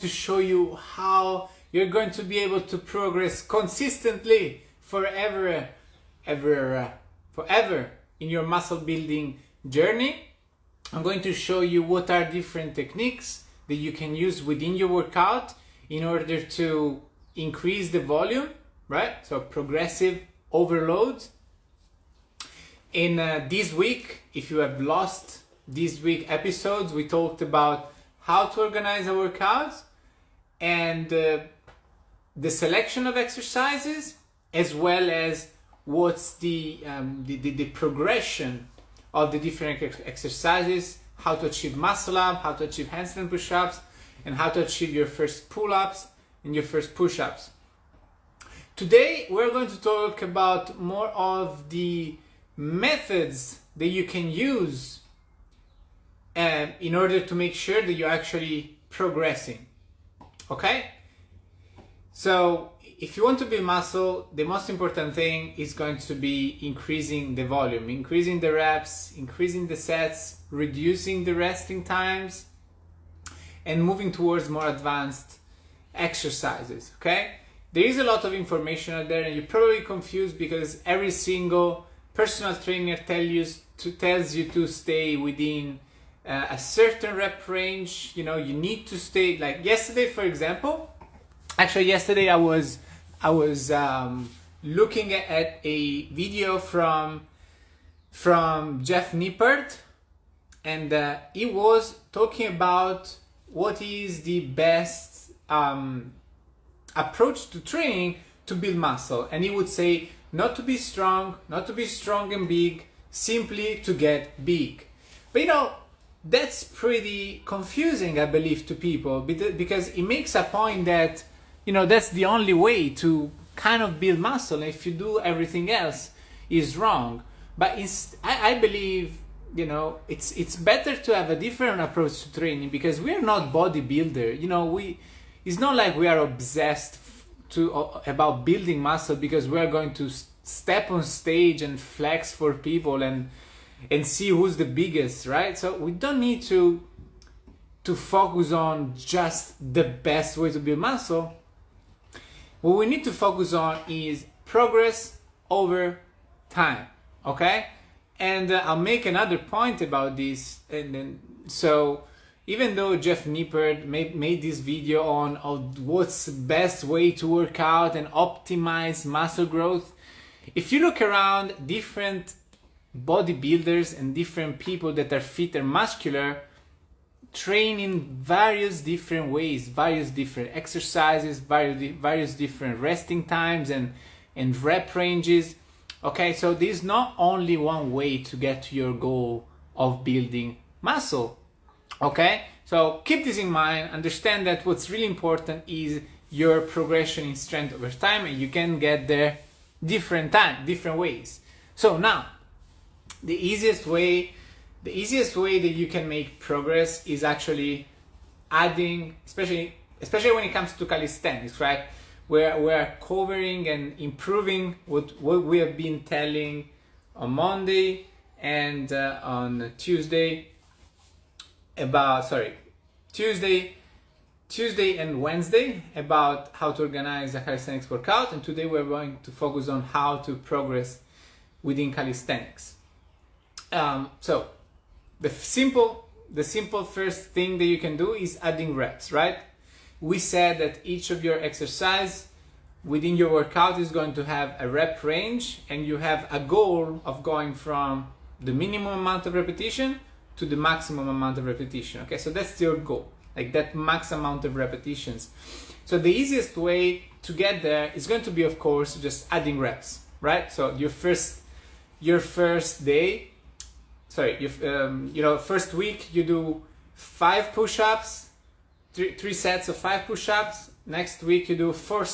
to show you how you're going to be able to progress consistently forever in your muscle building journey. I'm going to show you what are different techniques that you can use within your workout in order to increase the volume, right? So progressive overload. In this week, if you have lost this week episodes, we talked about how to organize a workout and the selection of exercises, as well as what's the progression of the different exercises, how to achieve muscle up, how to achieve handstand push-ups, and how to achieve your first pull-ups and your first push-ups. Today, we're going to talk about more of the methods that you can use in order to make sure that you're actually progressing. Okay? So, if you want to build muscle, the most important thing is going to be increasing the volume, increasing the reps, increasing the sets, reducing the resting times, and moving towards more advanced exercises, okay? There is a lot of information out there, and you're probably confused because every single personal trainer tells you to stay within a certain rep range. You know, you need to stay, like yesterday, for example. Actually, yesterday I was looking at a video from Jeff Nippert, and he was talking about what is the best approach to training to build muscle. And he would say not to be strong and big, simply to get big. But you know, that's pretty confusing, I believe, to people, because it makes a point that, you know, that's the only way to kind of build muscle. If you do everything else is wrong. But I believe, you know, it's better to have a different approach to training, because we are not bodybuilder. You know, it's not like we are obsessed about building muscle because we are going to step on stage and flex for people and see who's the biggest, right? So we don't need to focus on just the best way to build muscle. What we need to focus on is progress over time, okay? And I'll make another point about this. And then, so even though Jeff Nippert made this video on what's the best way to work out and optimize muscle growth, if you look around different bodybuilders and different people that are fit and muscular, train in various different ways, various different exercises, various different resting times and rep ranges. Okay, so there's not only one way to get to your goal of building muscle. Okay, so keep this in mind. Understand that what's really important is your progression in strength over time, and you can get there different ways. So now, the easiest way that you can make progress is actually adding, especially when it comes to calisthenics, right? Where we're covering and improving what we have been telling on Monday and on Tuesday and Wednesday about how to organize a calisthenics workout, and today we're going to focus on how to progress within calisthenics. So the simple first thing that you can do is adding reps, right? We said that each of your exercise within your workout is going to have a rep range, and you have a goal of going from the minimum amount of repetition to the maximum amount of repetition. Okay, so that's your goal, like that max amount of repetitions. So the easiest way to get there is going to be, of course, just adding reps, right? So your first week you do 5 push-ups, three sets of 5 push-ups. Next week you do 3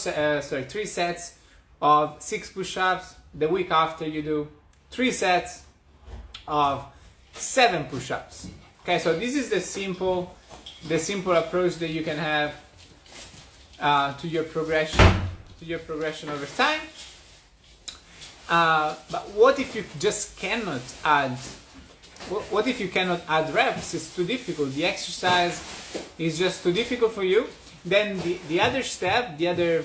sets of 6 push-ups. The week after you do 3 sets of 7 push-ups. Okay, so this is the simple approach that you can have to your progression over time. But what if you just cannot add? What if you cannot add reps? It's too difficult. The exercise is just too difficult for you. Then the other step, the other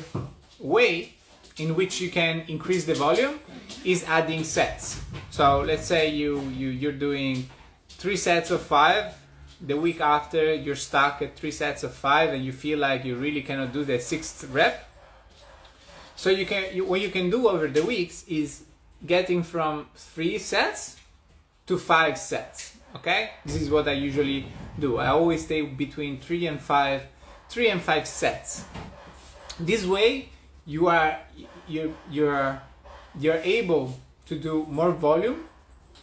way in which you can increase the volume is adding sets. So let's say you're doing 3 sets of 5. The week after you're stuck at 3 sets of 5 and you feel like you really cannot do the 6th rep. So what you can do over the weeks is getting from 3 sets to 5 sets. Okay, this is what I usually do. I always stay between 3 and 5 sets. This way you're able to do more volume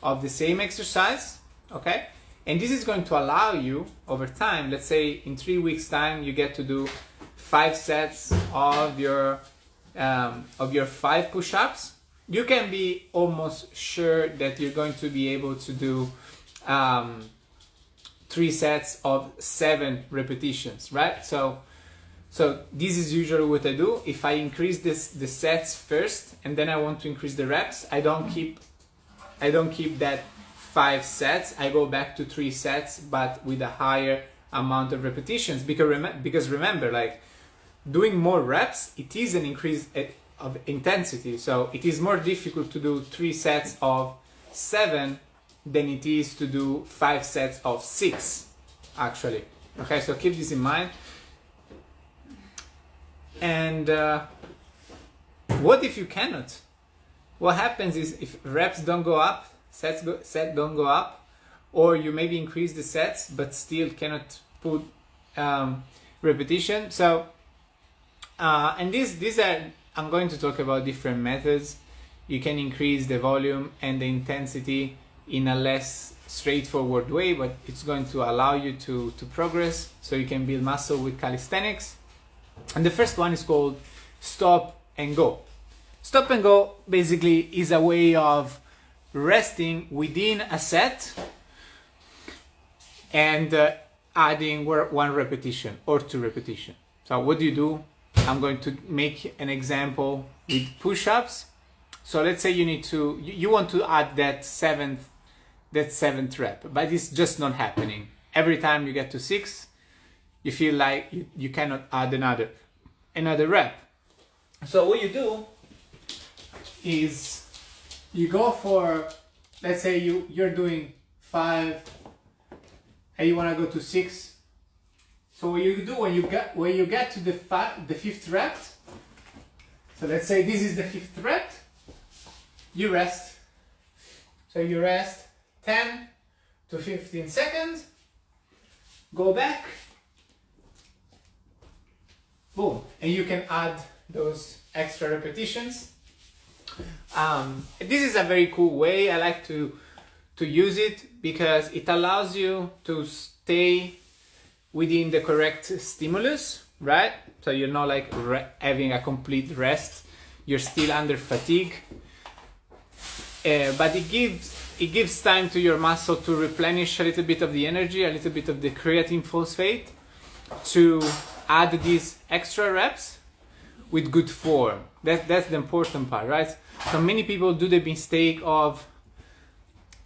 of the same exercise. Okay, and this is going to allow you over time, let's say in 3 weeks time you get to do 5 sets of your 5 push-ups. You can be almost sure that you're going to be able to do 3 sets of 7 repetitions, right? So this is usually what I do. If I increase the sets first and then I want to increase the reps, I don't keep that 5 sets. I go back to 3 sets, but with a higher amount of repetitions. Because remember, like doing more reps, it is an increase of intensity. So it is more difficult to do 3 sets of 7 than it is to do 5 sets of 6, actually. Okay, so keep this in mind. And what if you cannot? What happens is if reps don't go up, sets don't go up, or you maybe increase the sets but still cannot put repetition. So and these are, I'm going to talk about different methods. You can increase the volume and the intensity in a less straightforward way, but it's going to allow you to progress, so you can build muscle with calisthenics. And the first one is called stop and go. Stop and go basically is a way of resting within a set and adding 1 repetition or 2 repetitions. So what do you do? I'm going to make an example with push-ups. So let's say you want to add that seventh rep, but it's just not happening. Every time you get to 6, you feel like you cannot add another rep. So what you do is you go for, let's say you're doing 5 and you want to go to 6. So what you do when you get to the 5th rep, so let's say this is the 5th rep, you rest. So you rest 10 to 15 seconds, go back, boom, and you can add those extra repetitions. This is a very cool way. I like to use it because it allows you to stay within the correct stimulus, right? So you're not like having a complete rest. You're still under fatigue, but it gives time to your muscle to replenish a little bit of the energy, a little bit of the creatine phosphate, to add these extra reps with good form. That's the important part, right? So many people do the mistake of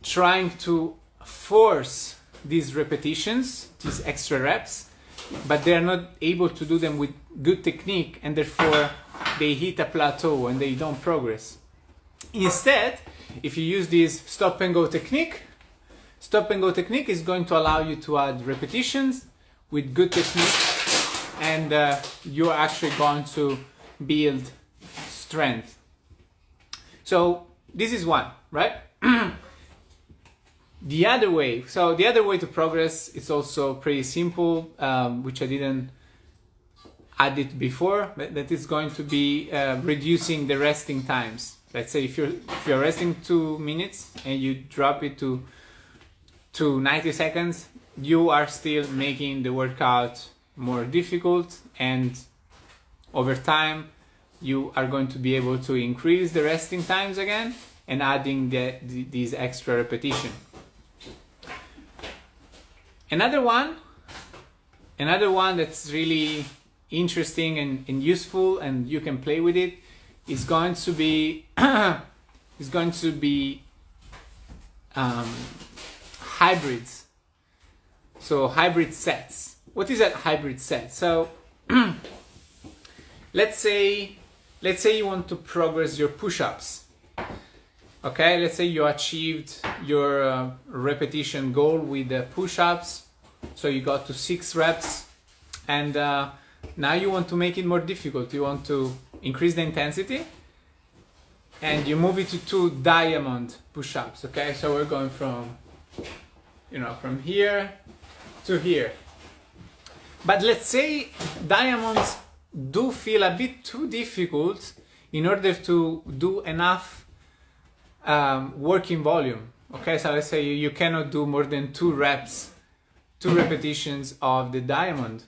trying to force these repetitions, these extra reps, but they're not able to do them with good technique, and therefore they hit a plateau and they don't progress. Instead, if you use this stop and go technique is going to allow you to add repetitions with good technique, and you're actually going to build strength. So this is one, right? The other way to progress is also pretty simple, which I didn't add it before, but that is going to be reducing the resting times. Let's say if you're resting 2 minutes and you drop it to 90 seconds, you are still making the workout more difficult, and over time you are going to be able to increase the resting times again and adding these extra repetitions. Another one that's really interesting and useful, and you can play with it, is going to be hybrids. So hybrid sets. What is a hybrid set? So let's say you want to progress your push-ups. Okay, let's say you achieved your repetition goal with the push-ups, so you got to 6 reps, and now you want to make it more difficult. You want to increase the intensity, and you move it to 2 diamond push-ups. Okay, so we're going from here to here. But let's say diamonds do feel a bit too difficult in order to do enough working volume. Okay, so let's say you cannot do more than 2 repetitions of the diamond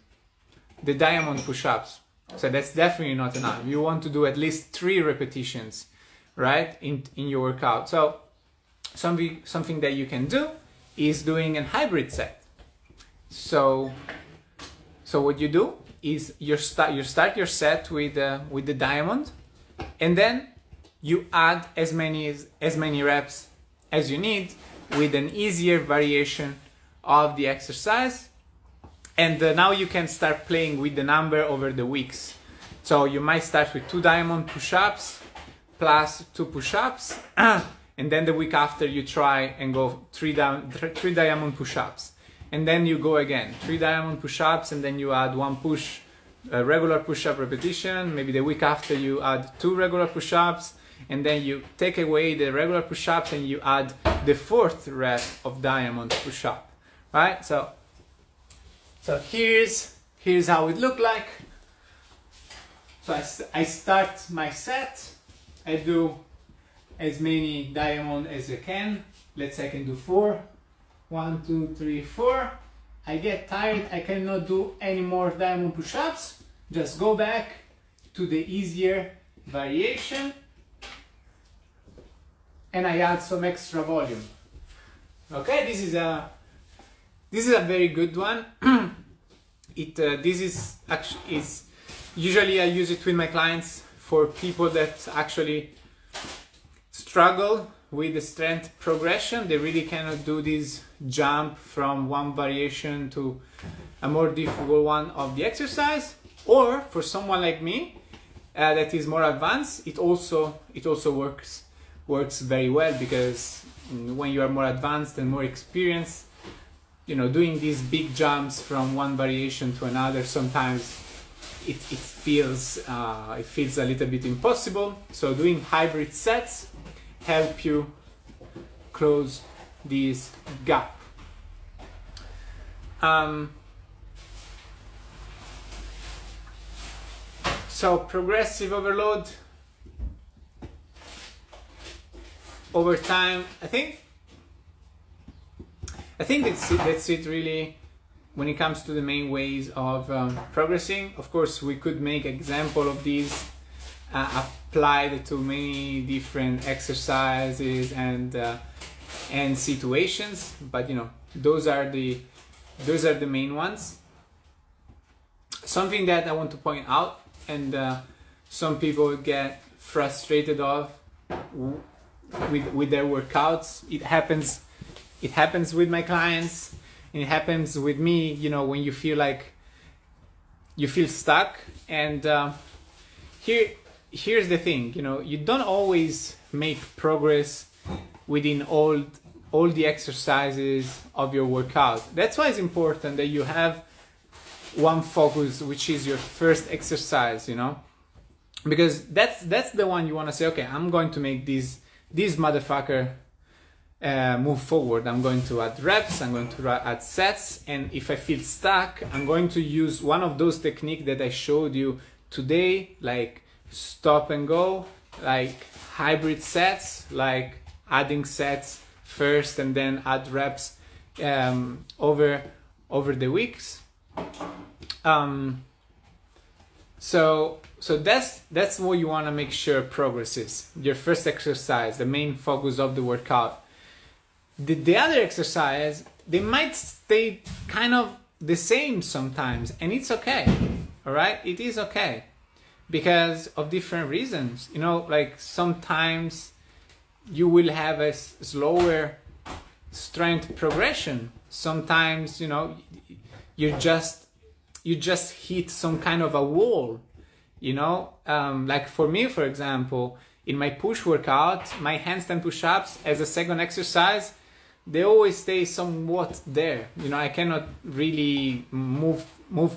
push-ups. So that's definitely not enough. You want to do at least 3 repetitions, right, in your workout. So something that you can do is doing a hybrid set. So what you do is you start your set with the diamond, and then you add as many reps as you need with an easier variation of the exercise. And now you can start playing with the number over the weeks. So you might start with 2 diamond push-ups plus 2 push-ups, and then the week after you try and go 3 diamond push-ups. And then you go again, 3 diamond push-ups, and then you add 1 regular push-up repetition. Maybe the week after you add 2 regular push-ups, and then you take away the regular push-ups and you add the 4th rep of diamond push-up, right? So here's how it look like. So I start my set. I do as many diamond as I can. Let's say I can do 4. 1, 2, 3, 4. I get tired. I cannot do any more diamond push-ups. Just go back to the easier variation, and I add some extra volume. Okay, this is a very good one. This is usually I use it with my clients for people that actually struggle with the strength progression. They really cannot do this jump from one variation to a more difficult one of the exercise. Or for someone like me that is more advanced, it also works very well, because when you are more advanced and more experienced, doing these big jumps from one variation to another, sometimes it feels a little bit impossible. So doing hybrid sets help you close this gap. So progressive overload over time, I think that's it really when it comes to the main ways of progressing. Of course, we could make example of these applied to many different exercises and situations, but those are the main ones. Something that I want to point out, and some people get frustrated with their workouts. It happens with my clients, and it happens with me, when you feel like you feel stuck. And here's the thing, you don't always make progress within all the exercises of your workout. That's why it's important that you have one focus, which is your first exercise, because that's the one you want to say, okay, I'm going to make this motherfucker move forward. I'm going to add reps, I'm going to add sets, and if I feel stuck, I'm going to use one of those techniques that I showed you today, like stop and go, like hybrid sets, like adding sets first and then add reps over the weeks. So that's what you want to make sure progresses. Your first exercise, the main focus of the workout. The other exercise, they might stay kind of the same sometimes, and it's okay. All right, it is okay, because of different reasons. Like sometimes you will have a slower strength progression. Sometimes you're just you just hit some kind of a wall, you know. Like for me, for example, in my push workout, my handstand push-ups as a second exercise, they always stay somewhat there. You know, I cannot really move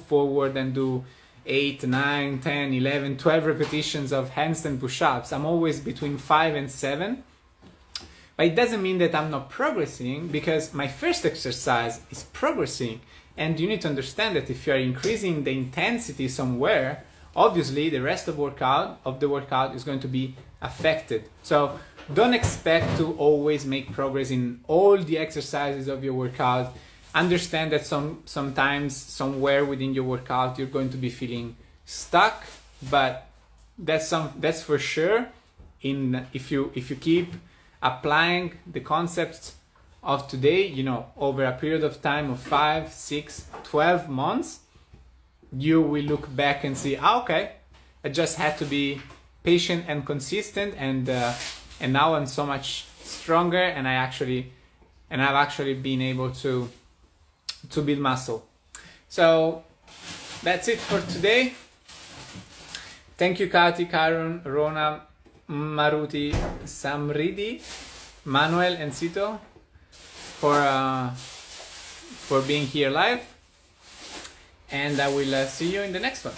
forward and do 8, 9, 10, 11, 12 repetitions of handstand push-ups. I'm always between 5 and 7. But it doesn't mean that I'm not progressing, because my first exercise is progressing. And you need to understand that if you are increasing the intensity somewhere, obviously the rest of the workout is going to be affected. So don't expect to always make progress in all the exercises of your workout. Understand that sometimes somewhere within your workout you're going to be feeling stuck, but that's for sure. If you keep applying the concepts of today, you know, over a period of time of 5, 6, 12 months, you will look back and see, okay, I just had to be patient and consistent, and now I'm so much stronger, and I've actually been able to build muscle. So that's it for today. Thank you, Kati, Karun, Rona, Maruti, Samridi, Manuel, and Sito for being here live, and I will see you in the next one.